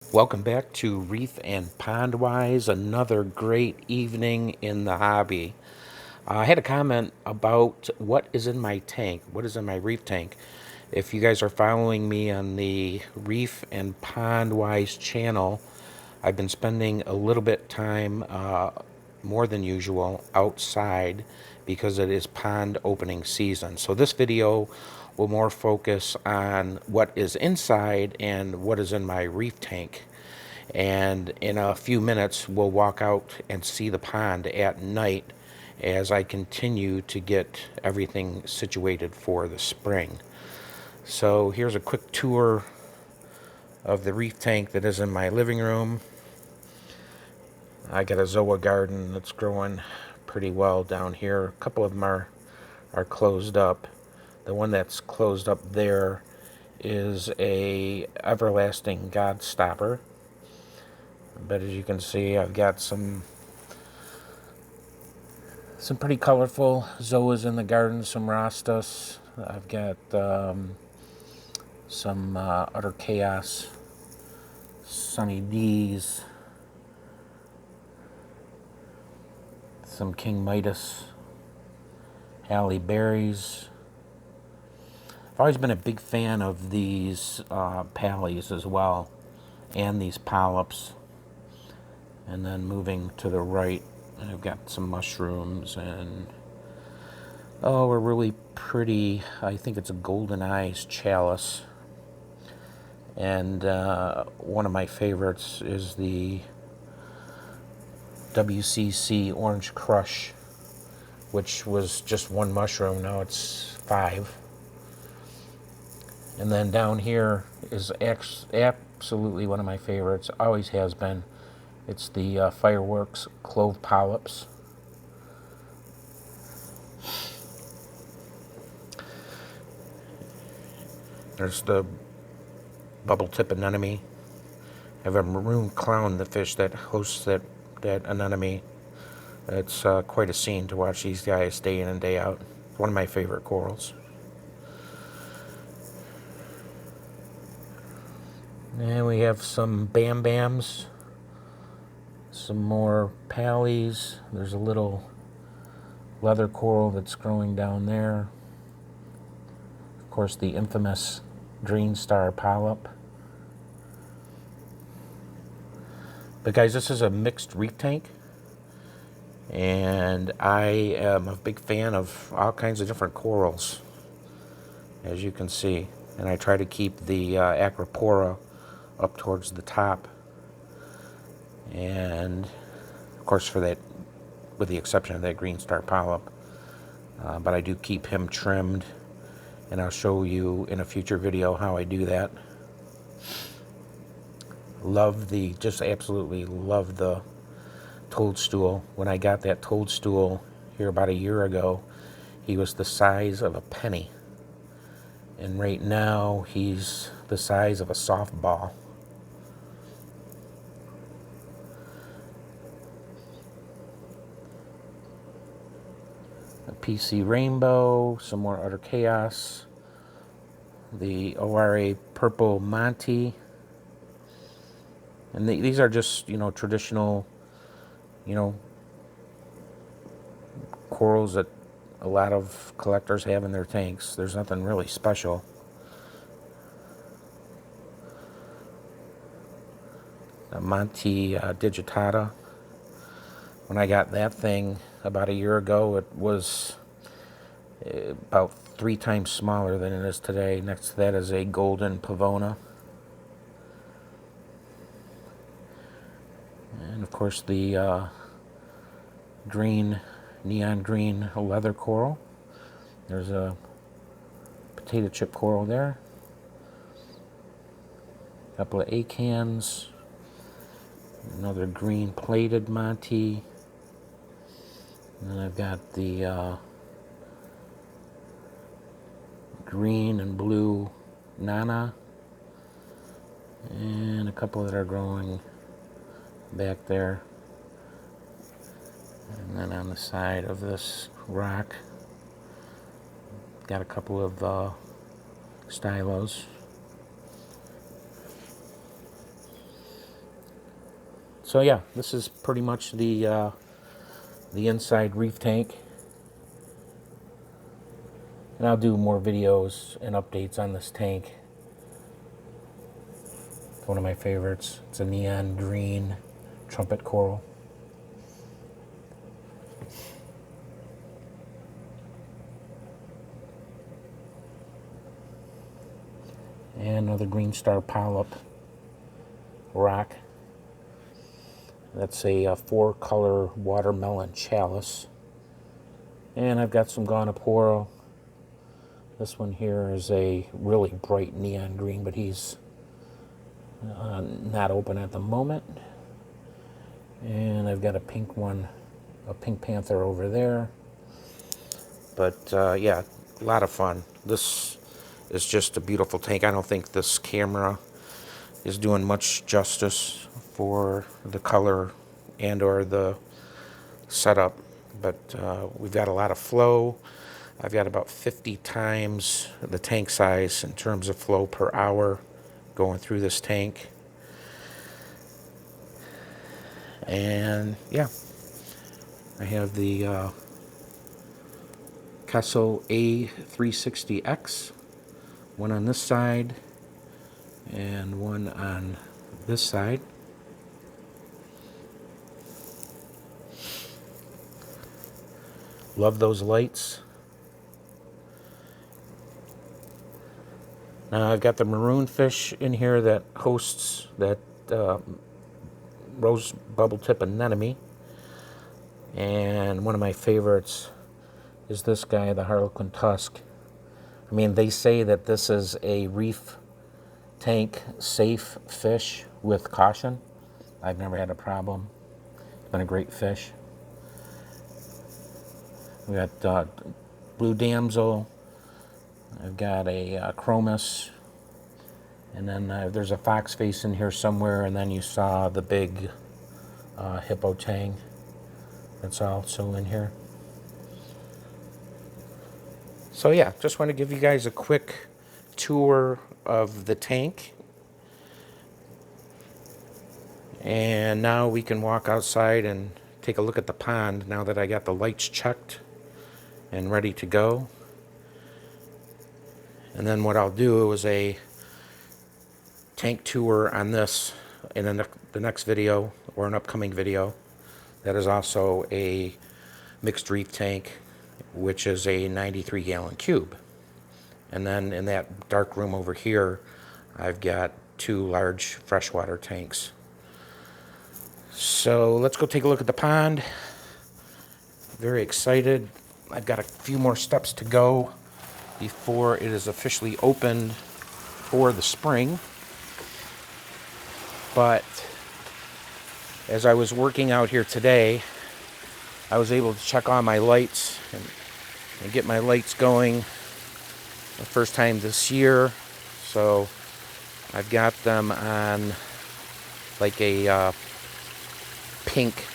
Welcome back to Reef and Pondwise, another great evening in the hobby. I had a comment about what is in my tank, what is in my reef tank. If you guys are following me on the Reef and Pondwise channel, I've been spending a little bit time, more than usual, outside because it is pond opening season. So this video will more focus on what is inside and what is in my reef tank. And in a few minutes, we'll walk out and see the pond at night as I continue to get everything situated for the spring. So here's a quick tour of the reef tank that is in my living room. I got a zoa garden that's growing pretty well down here. A couple of them are closed up. The one that's closed up there is a everlasting godstopper. But as you can see, I've got some pretty colorful zoas in the garden, some rostas. I've got some utter chaos, sunny D's, some King Midas, Halle Berries. I've always been a big fan of these pallies as well, and these polyps. And then moving to the right, I've got some mushrooms and a really pretty, I think it's a golden eyes chalice. And one of my favorites is the WCC Orange Crush, which was just one mushroom. Now it's 5. And then down here is absolutely one of my favorites, always has been. It's the Fireworks Clove Polyps. There's the bubble tip anemone. I have a maroon clownfish that hosts that anemone. It's quite a scene to watch these guys day in and day out. It's one of my favorite corals. And we have some bam bams, some more pallies. There's a little leather coral that's growing down there. Of course, the infamous Greenstar polyp. But guys, this is a mixed reef tank, and I am a big fan of all kinds of different corals, as you can see. And I try to keep the Acropora up towards the top. And of course, for that, with the exception of that Greenstar polyp, but I do keep him trimmed, and I'll show you in a future video how I do that. Just absolutely love the toadstool. When I got that toadstool here about a year ago, he was the size of a penny. And right now, he's the size of a softball. A PC Rainbow, some more Utter Chaos, the ORA Purple Monty. And these are just, traditional, corals that a lot of collectors have in their tanks. There's nothing really special. The Monty digitata. When I got that thing about a year ago, it was about 3 times smaller than it is today. Next to that is a golden pavona. And of course the neon green leather coral. There's a potato chip coral there. A couple of acans. Another green plated Monty. And then I've got the green and blue Nana. And a couple that are growing back there. And then on the side of this rock, got a couple of stylos. So yeah, this is pretty much the inside reef tank. And I'll do more videos and updates on this tank. It's one of my favorites. It's a neon green trumpet coral. And another Greenstar polyp rock. That's a 4-color watermelon chalice. And I've got some Acropora. This one here is a really bright neon green, but he's not open at the moment. And I've got a pink one, a pink panther over there. But yeah, a lot of fun. This is just a beautiful tank. I don't think this camera is doing much justice for the color and or the setup, but we've got a lot of flow. I've got about 50 times the tank size in terms of flow per hour going through this tank. And yeah, I have the Castle A360X, one on this side and one on this side. Love those lights. Now I've got the maroon fish in here that hosts that rose bubble tip anemone. And one of my favorites is this guy, the harlequin tusk. I mean, they say that this is a reef tank safe fish with caution. I've never had a problem. It's been a great fish. We got blue damsel. I've got a chromis, and then there's a fox face in here somewhere, and then you saw the big hippo tang that's also in here. So yeah, just want to give you guys a quick tour of the tank. And now we can walk outside and take a look at the pond now that I got the lights checked and ready to go. And then what I'll do is a tank tour on this in the next video, or an upcoming video. That is also a mixed reef tank, which is a 93-gallon cube. And then in that dark room over here, I've got 2 large freshwater tanks. So let's go take a look at the pond. Very excited. I've got a few more steps to go before it is officially opened for the spring. But as I was working out here today, I was able to check on my lights and get my lights going the first time this year. So I've got them on like a pink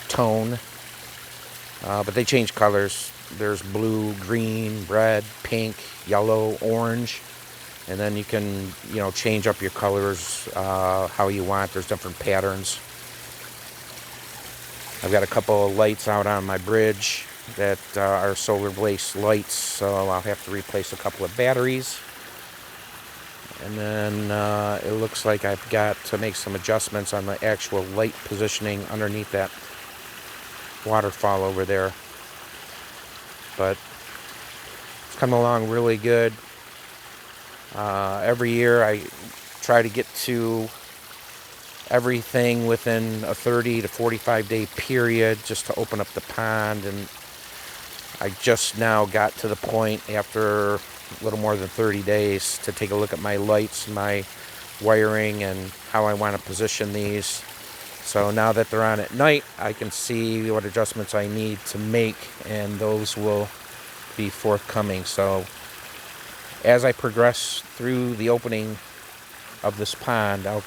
tone, but they change colors. There's blue, green, red, pink, yellow, orange, and then you can, change up your colors how you want. There's different patterns. I've got a couple of lights out on my bridge that are solar-based lights, so I'll have to replace a couple of batteries. And then it looks like I've got to make some adjustments on the actual light positioning underneath that waterfall over there. But it's coming along really good. Every year I try to get to everything within a 30 to 45 day period just to open up the pond, and I just now got to the point after a little more than 30 days to take a look at my lights, my wiring, and how I want to position these. So now that they're on at night, I can see what adjustments I need to make, and those will be forthcoming. So as I progress through the opening of this pond, I'll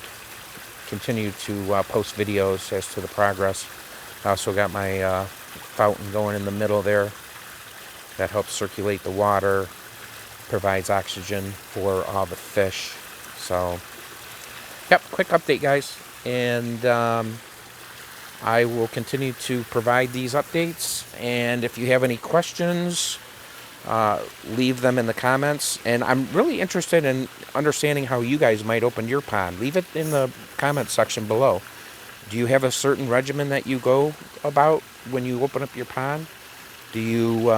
continue to post videos as to the progress. I also got my fountain going in the middle there. That helps circulate the water, provides oxygen for all the fish. So, yep, quick update, guys. And I will continue to provide these updates, and if you have any questions, leave them in the comments. And I'm really interested in understanding how you guys might open your pond. Leave it in the comment section below. Do you have a certain regimen that you go about when you open up your pond? Do you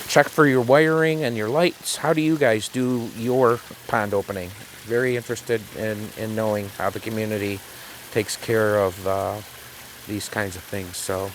check for your wiring and your lights? How do you guys do your pond opening? Very interested in knowing how the community takes care of these kinds of things. So